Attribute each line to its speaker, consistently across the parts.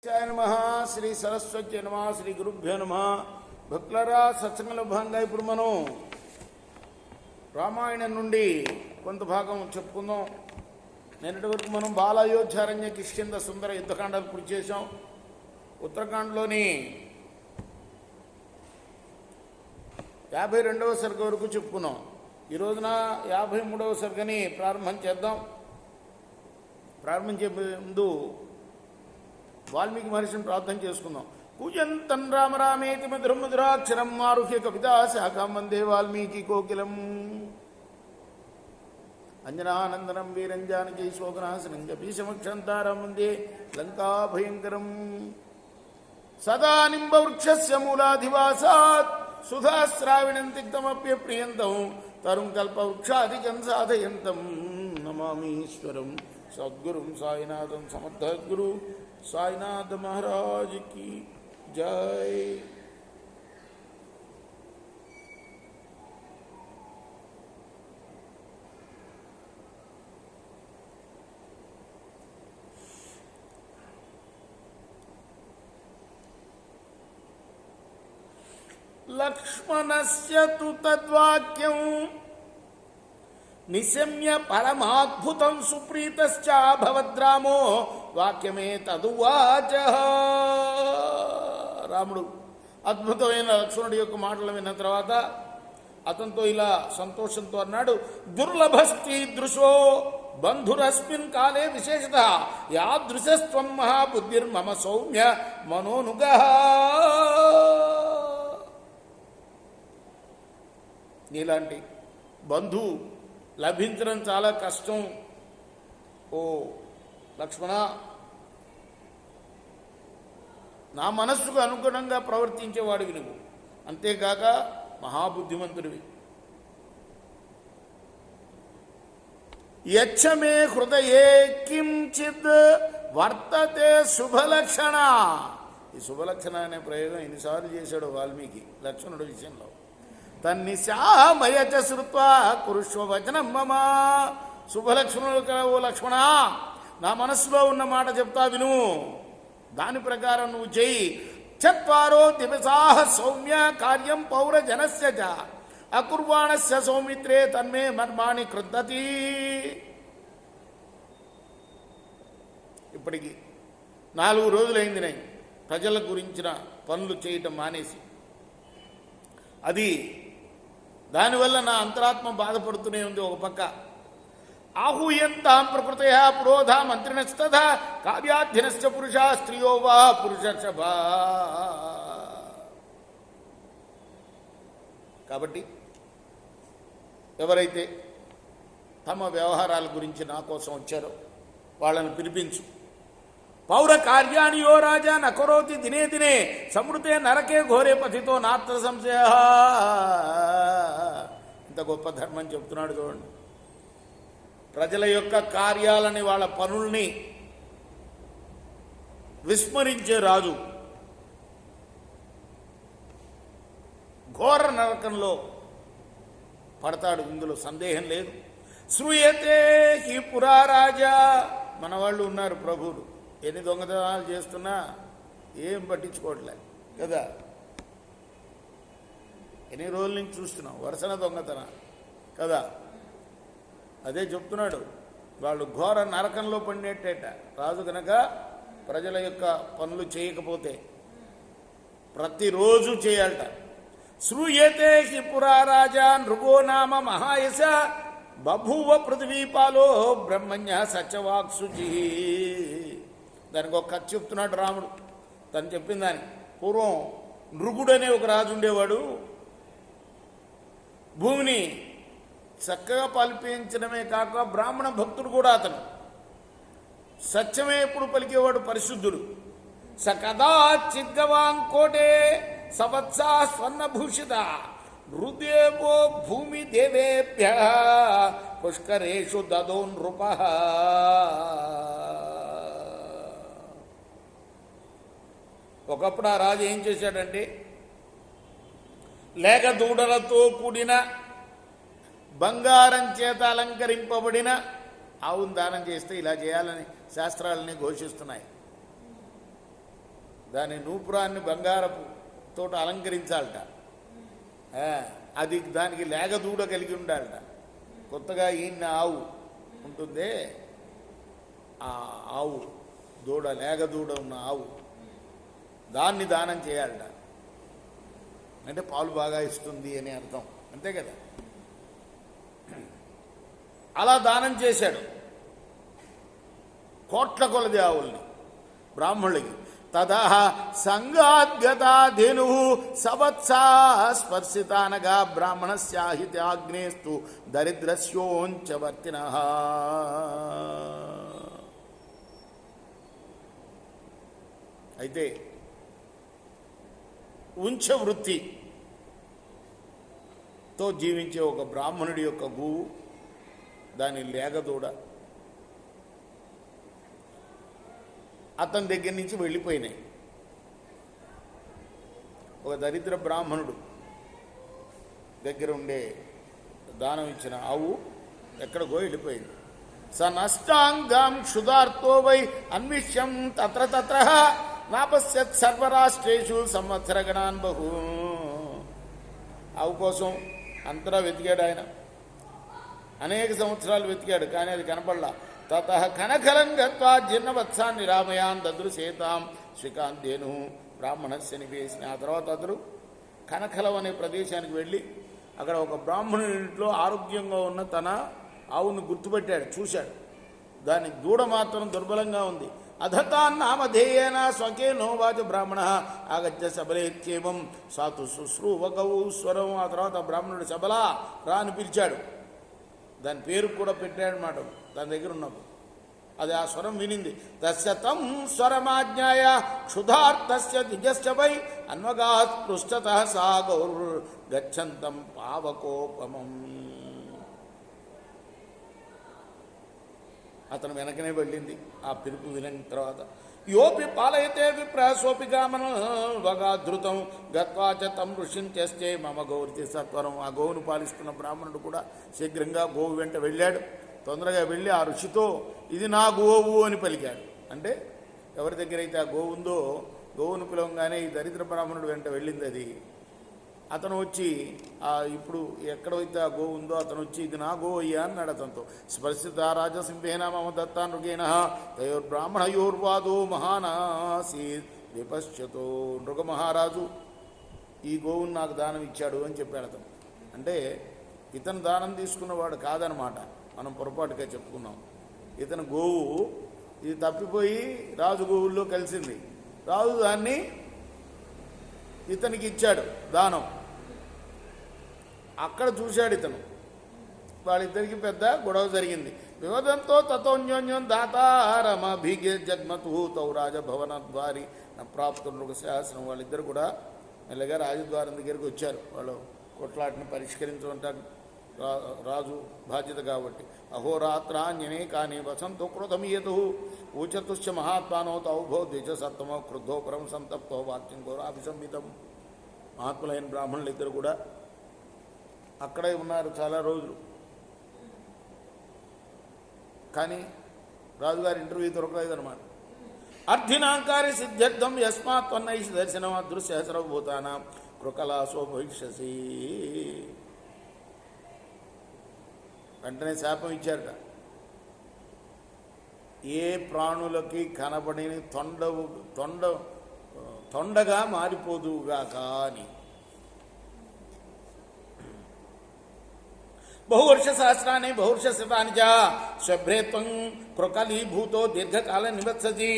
Speaker 1: నమః శ్రీ సరస్వతి నమః శ్రీ గురుభ్యో నమః. భక్తులారా, సత్సంగంలో భాగంగా ఇప్పుడు మనం రామాయణం నుండి కొంత భాగం చెప్పుకుందాం. నిన్నటి వరకు మనం బాలయోధ్యారణ్య కిష్కింద సుందర యుద్ధకాండాలు పూర్తి చేశాం. ఉత్తరాఖండ్లోని 52వ సర్గ వరకు చెప్పుకున్నాం. ఈ రోజున 53వ సర్గని ప్రారంభం చేద్దాం. ప్రారంభించే ముందు వాల్మీకి మహర్షిని ప్రార్థన చేసుకుందాం. కూజంతం రామ రామేతి మధురం మధురాక్షరం ఆరుహ్య కవితా శాఖాం వందే వాల్మీకి కోకిలం. అంజనానందనం వీరం జానకీ శోకనాశనం జపీశమక్షంతారం వందే లంకాభయంకరం. సదా నింబవృక్షస్య మూలాధివాసాత్ సుధాశ్రావిణం తిక్తమప్యప్రియంతం తరుం కల్పవృక్షాధికం సాధయంతం నమామీశ్వరం సద్గురుం సాయినాథం సమర్థగురు साईनाथ महाराज की जय. लक्ष्मणस्य तु तद्वाक्यं निशम्य परमाद्भुतं सुप्रीतश्च भवद्रामो వాక్యమే తదువాచ. రాముడు అద్భుతమైన లక్ష్మణుడి యొక్క మాటలు విన్న తర్వాత అతనితో ఇలా సంతోషంతో అన్నాడు, దుర్లభస్తీదృశో బంధురస్మిన్ కాలే విశేషత యాదృశస్త్వం మహాబుద్ధిర్మమ సౌమ్య మనోనుగః. నీలాంటి బంధు లభించడం చాలా కష్టం. ఓ లక్ష్మణ, నా మనస్సుకు అనుగుణంగా ప్రవర్తించేవాడివి నువ్వు, అంతేకాక మహాబుద్ధిమంతుడివి. యచ్చమే హృదయే కించిత్ వర్తతే శుభలక్షణ. ఈ శుభలక్షణ అనే ప్రయోగం ఎన్నిసార్లు చేశాడు వాల్మీకి లక్ష్మణుడి విషయంలో. తన్నిశామయ చ శ్రుత్వా కురుష్వ వచనం మమ. శుభలక్షణులు ఓ లక్ష్మణ, నా మనస్సులో ఉన్న మాట చెప్తా విను, దాని ప్రకారం నువ్వు చెయ్యి. చత్వారో దివసాః సౌమ్య కార్యం పౌరజనస్య చ అకుర్వాణస్య సౌమిత్రే తన్మే మర్మాణి కృద్దతి. ఇప్పటికి 4 రోజులైంది నేను ప్రజల గురించిన పనులు చేయటం మానేసి. అది దానివల్ల నా అంతరాత్మ బాధపడుతూనే ఉంది. ఒక పక్క ఆహూయంతాం ప్రకృతయ పురోధా మంత్రిణస్తథా కావ్యాధ్యనశ్చ పురుషా స్త్రియో వా పురుషర్షభా. కాబట్టి ఎవరైతే తమ వ్యవహారాల గురించి నా కోసం వచ్చారో వాళ్ళని పిలిపించు. పౌర కార్యాణి యో రాజా నకరోతి దినే దినే సమృతే నరకే ఘోరే పథితో నాత్ర సంశయ. ఇంత గొప్ప ధర్మం చెప్తున్నాడు చూడండి. ప్రజల యొక్క కార్యాలని, వాళ్ళ పనుల్ని విస్మరించే రాజు ఘోర నరకంలో పడతాడు, ఇందులో సందేహం లేదు. శ్రూయతే హి పురారాజా. మన వాళ్ళు ఉన్నారు ప్రభువులు, ఎన్ని దొంగతనాలు చేస్తున్నా ఏం పట్టించుకోవట్లే కదా. ఎన్ని రోజుల నుంచి చూస్తున్నాం వరుసన దొంగతన కదా. అదే చెప్తున్నాడు, వాళ్ళు ఘోర నరకంలో పడినట్టేట రాజు కనుక ప్రజల యొక్క పనులు చేయకపోతే ప్రతిరోజు చేయాలట. శ్రూయతే హి పురారాజా నృగో నామ మహాయశ బభూవ పృథివీపాలో బ్రహ్మణ్య సత్యవాక్సుచి. దానికి ఒక కథ చెప్తున్నాడు రాముడు. తను చెప్పిన దాన్ని, పూర్వం నృగుడనే ఒక రాజు ఉండేవాడు. భూమిని చక్కగా పాలిపించడమే కాక బ్రాహ్మణ భక్తుడు కూడా అతను. సత్యమే ఎప్పుడు పలికేవాడు, పరిశుద్ధుడు. సకదాచిద్గవాంకోటే సవత్సా స్వర్ణభూషిత హృదేవో భూమి దేవేభ్య పుష్కరేషు దదో నృప. ఒకప్పుడు ఆ రాజు ఏం చేశాడంటే, లేక దూడలతో కూడిన బంగారం చేత అలంకరింపబడిన ఆవును దానం చేస్తే ఇలా చేయాలని శాస్త్రాలని ఘోషిస్తున్నాయి. దాని నూపురాన్ని బంగారపు తోట అలంకరించాలట. అది దానికి లేగదూడ కలిగి ఉండాలట. కొత్తగా ఈయన ఆవు ఉంటుందే, ఆ ఆవు దూడ, లేగదూడ ఉన్న ఆవు, దాన్ని దానం చేయాలట. అంటే పాలు బాగా ఇస్తుంది అని అర్థం, అంతే కదా. అలా దానం చేశాడు కోట్ల కొలది ఆవుల్ని బ్రాహ్మణులకి. తదా సంగాద్గతా ధేను సవత్సా స్పర్శితానగా బ్రాహ్మణస్యాహిత్యాగ్నేస్తు దరిద్రస్యోంచవర్తినః. అయితే ఉంచ వృత్తితో జీవించే ఒక బ్రాహ్మణుడి యొక్క గోవు, దాని లేగదూడ అతని దగ్గర నుంచి వెళ్ళిపోయినాయి. ఒక దరిద్ర బ్రాహ్మణుడు దగ్గర ఉండే దానం ఇచ్చిన ఆవు ఎక్కడికో వెళ్ళిపోయింది. స నష్టాంగాం క్షుధార్తో వై అన్విష్యం తత్ర తత్ర నాపశ్యత్ సర్వరాష్ట్రేషు సంవత్సరగణాన్ బహు. ఆవు కోసం అంతటా వెతికాడు ఆయన, అనేక సంవత్సరాలు వెతికాడు, కానీ అది కనపడలా. తత కనకలం గత్వా జీర్ణవత్సాన్ని రామయాన్ దదృశేతాం శ్రీకాంతేను బ్రాహ్మణస్య నివేశిని. ఆ తర్వాత అతడు కనకలం అనే ప్రదేశానికి వెళ్ళి అక్కడ ఒక బ్రాహ్మణుడి ఇంట్లో ఆరోగ్యంగా ఉన్న తన ఆవును గుర్తుపెట్టాడు, చూశాడు. దాని దూడ మాత్రం దుర్బలంగా ఉంది. అధతాన్నామధేయేన స్వకే నోవాచ బ్రాహ్మణ ఆగత్య సబలేత్యేవం సాతు శుశ్రూవకౌ స్వరం. ఆ తర్వాత బ్రాహ్మణుడు సబలా రా అని పిలిచాడు. దాని పేరు కూడా పెట్టాడనమాట దాని దగ్గర ఉన్నప్పుడు. అది ఆ స్వరం వినింది. తస్య తం స్వరమాజ్ఞాయ క్షుధార్తస్య దిజస్య వై అన్వగాత్ పృష్ఠతః సా గౌర్ గచ్చంతం పావకోపమం. అతను వెనకనే వెళ్ళింది ఆ పిలుపు వినిన తర్వాత. యోపి పాలయతే విప్రసోపి గామనవగాధృతం గత్వాచ తం ఋషిం చేస్తే మమ గౌరితి సత్వరం. ఆ గోవును పాలిస్తున్న బ్రాహ్మణుడు కూడా శీఘ్రంగా గోవు వెంట వెళ్ళాడు. తొందరగా వెళ్ళి ఆ ఋషితో ఇది నా గోవు అని పలికాడు. అంటే ఎవరి దగ్గర అయితే ఆ గోవు ఉందో గోవును పిలవంగానే ఈ దరిద్ర బ్రాహ్మణుడు వెంట వెళ్ళింది అది. అతను వచ్చి ఇప్పుడు ఎక్కడైతే ఆ గోవు ఉందో అతను వచ్చి ఇది నా గోవు అయ్యా అన్నాడు అతనితో. స్పర్శిత రాజసింహేన మమ దత్తానృగేణ తయోర్బ్రాహ్మణయోర్వాదో మహానాసీ విపశ్యతో. నృగమహారాజు ఈ గోవును నాకు దానం ఇచ్చాడు అని చెప్పాడు అతను. అంటే ఇతను దానం తీసుకున్నవాడు కాదనమాట, మనం పొరపాటుగా చెప్పుకున్నాం. ఇతను గోవు ఇది తప్పిపోయి రాజు గోవుల్లో కలిసింది. రాజు దాన్ని ఇతనికి ఇచ్చాడు దానం. అక్కడ చూశాడు ఇతను, వాళ్ళిద్దరికి పెద్ద గొడవ జరిగింది. వివదంతో తతోన్యోన్యం దాతారమభిగే జగ్మతు తౌ రాజభవన ద్వారి ప్రాప్త నృగశాసనం. వాళ్ళిద్దరు కూడా మెల్లగా రాజద్వారం దగ్గరికి వచ్చారు. వాళ్ళు కొట్లాటిని పరిష్కరించమంటారు రాజు బాధ్యత కాబట్టి. అహోరాత్రాన్యనే కానీ వసంతో క్రోధమీయతు ఊచతుశ్చ మహాత్మానో తౌభో ద్విజ సత్తమో క్రుద్ధో పరం సంతప్తో వాక్యం ఘోరాభిసంహితం. మహాత్ములైన బ్రాహ్మణులు ఇద్దరు కూడా అక్కడే ఉన్నారు చాలా రోజులు. కానీ రాజుగారి ఇంటర్వ్యూ దొరకలేదన్నమాట. అర్థినాంకారి సిద్ధ్యర్థం యస్మాత్ త్వన్నైషి దర్శనం అదృశ్య సర్వభూతానాం కృకలాసో భవిష్యసి. వెంటనే శాపం ఇచ్చారట. ఏ ప్రాణులకి కనబడిని తొండగా మారిపోదువుగాక అని. బహువర్ష సహస్రాన్ని బహువర్ష శతాని చ శుభ్రేత్వం కృకలీభూతో దీర్ఘకాల నివత్సతి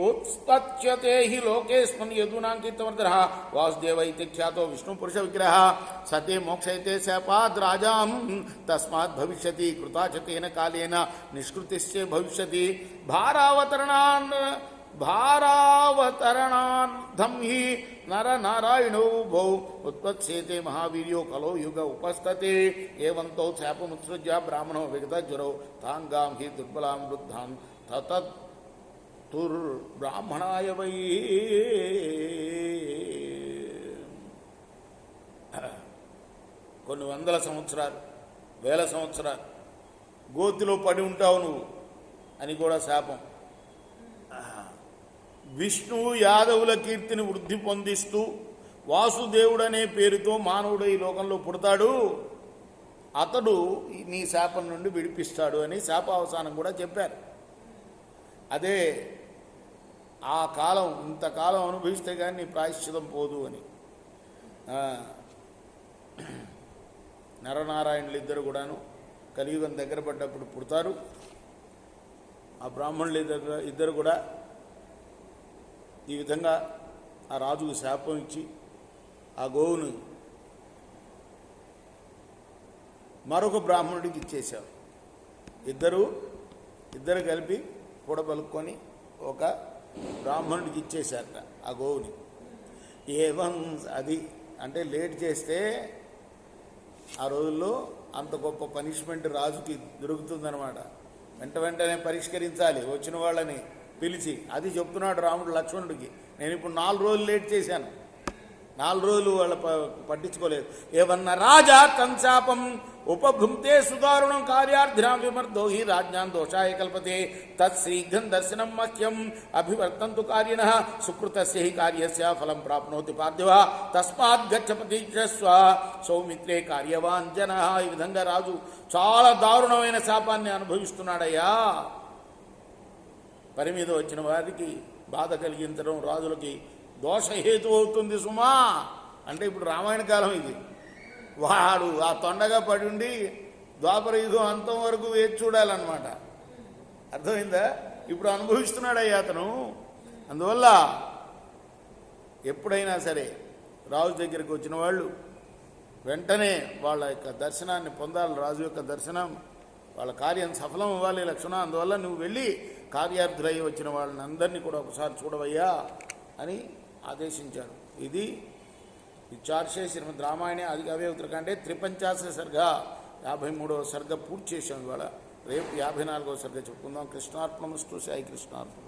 Speaker 1: ఉత్పత్స్యతే హి లోకేస్మిన్ యదూనాంకితవర్ధః వాసుదేవ ఇతి ఖ్యాతో విష్ణు పురుష విగ్రహ సతే మోక్షయతే శాపాద్ రాజాం తస్మాత్ భవిష్యతి కృతాచతేన కాలేన నిష్కృతిశ్చ భవిష్యతి. భారావతరణార్థం హి నరనారాయణో భౌ ఉత్పత్స్యతే మహావీర్యో కలో యుగ ఉపస్థతే. ఏవంతో శాపముత్సృజ్య బ్రాహ్మణో విగతజ్వరో తాంగాం హి దుర్బలాం వృద్ధాం తతతుర్బ్రాహ్మణాయ వై. కొన్ని వందల సంవత్సరాలు, వేల సంవత్సరాలు గోతిలో పడి ఉంటావు నువ్వు అని కూడా శాపం. విష్ణువు యాదవుల కీర్తిని వృద్ధి పొందిస్తూ వాసుదేవుడనే పేరుతో మానవుడు ఈ లోకంలో పుడతాడు, అతడు నీ శాపం నుండి విడిపిస్తాడు అని శాపావసానం కూడా చెప్పారు. అదే ఆ కాలం ఇంతకాలం అనుభవిస్తే కానీ నీ ప్రాయశ్చితం పోదు అని. నరనారాయణులు ఇద్దరు కూడాను కలియుగం దగ్గర పడ్డప్పుడు పుడతారు. ఆ బ్రాహ్మణులు ఇద్దరు కూడా ఈ విధంగా ఆ రాజుకు శాపం ఇచ్చి ఆ గోవును మరొక బ్రాహ్మణుడికి ఇచ్చేశారు. ఇద్దరు కలిపి కూడబలుక్కొని ఒక బ్రాహ్మణుడికి ఇచ్చేశారట ఆ గోవుని. ఏవం అది అంటే లేట్ చేస్తే ఆ రోజుల్లో అంత గొప్ప పనిష్మెంట్ రాజుకి దొరుకుతుందనమాట. వెంటనే పరిష్కరించాలి వచ్చిన వాళ్ళని పిలిచి. అది చెప్తున్నాడు రాముడు లక్ష్మణుడికి, నేను ఇప్పుడు 4 రోజులు లేట్ చేశాను, 4 రోజులు వాళ్ళ పట్టించుకోలేదు. ఏమన్నా రాజా కంశాపం ఉపభుంతే సుదారుణం కార్యార్థినాం విమర్దో హి రాజ్ఞాన్ దోషాయ కల్పతే తత్శ్రీఘ్రం దర్శనం మహ్యం అభివర్తంతు కార్యిణః సుకృతస్య హి కార్యస్య ఫలం ప్రాప్నోతి పార్థివ తస్మాత్ గచ్చ ప్రతీక్షస్వ సౌమిత్రే కార్యవాన్ జనః. ఈ విధంగా రాజు చాలా దారుణమైన శాపాన్ని అనుభవిస్తున్నాడయ్యా. పని మీద వచ్చిన వారికి బాధ కలిగించడం రాజులకి దోషహేతు అవుతుంది సుమా. అంటే ఇప్పుడు రామాయణ కాలం ఇది. వాడు ఆ తొండగా పడి ఉండి ద్వాపర యుగం అంతం వరకు వేచి చూడాలన్నమాట. అర్థమైందా? ఇప్పుడు అనుభవిస్తున్నాడయ్యా అతను. అందువల్ల ఎప్పుడైనా సరే రాజు దగ్గరికి వచ్చిన వాళ్ళు వెంటనే వాళ్ళ యొక్క దర్శనాన్ని పొందాలి. రాజు యొక్క దర్శనం, వాళ్ళ కార్యం సఫలం అవ్వాలి లక్ష్మణ. అందువల్ల నువ్వు వెళ్ళి కార్యార్థులై వచ్చిన వాళ్ళని అందరినీ కూడా ఒకసారి చూడవయ్యా అని ఆదేశించాడు. ఇది చార్షే శ్రీమద్ రామాయణ ఆది కావ్య ఉత్తరకాండే 53 సర్గ 53వ సర్గ పూర్తి చేసాం. ఇవాళ రేపు 54వ సర్గ చెప్పుకుందాం. కృష్ణార్పణమస్తు. సాయి కృష్ణార్పణ.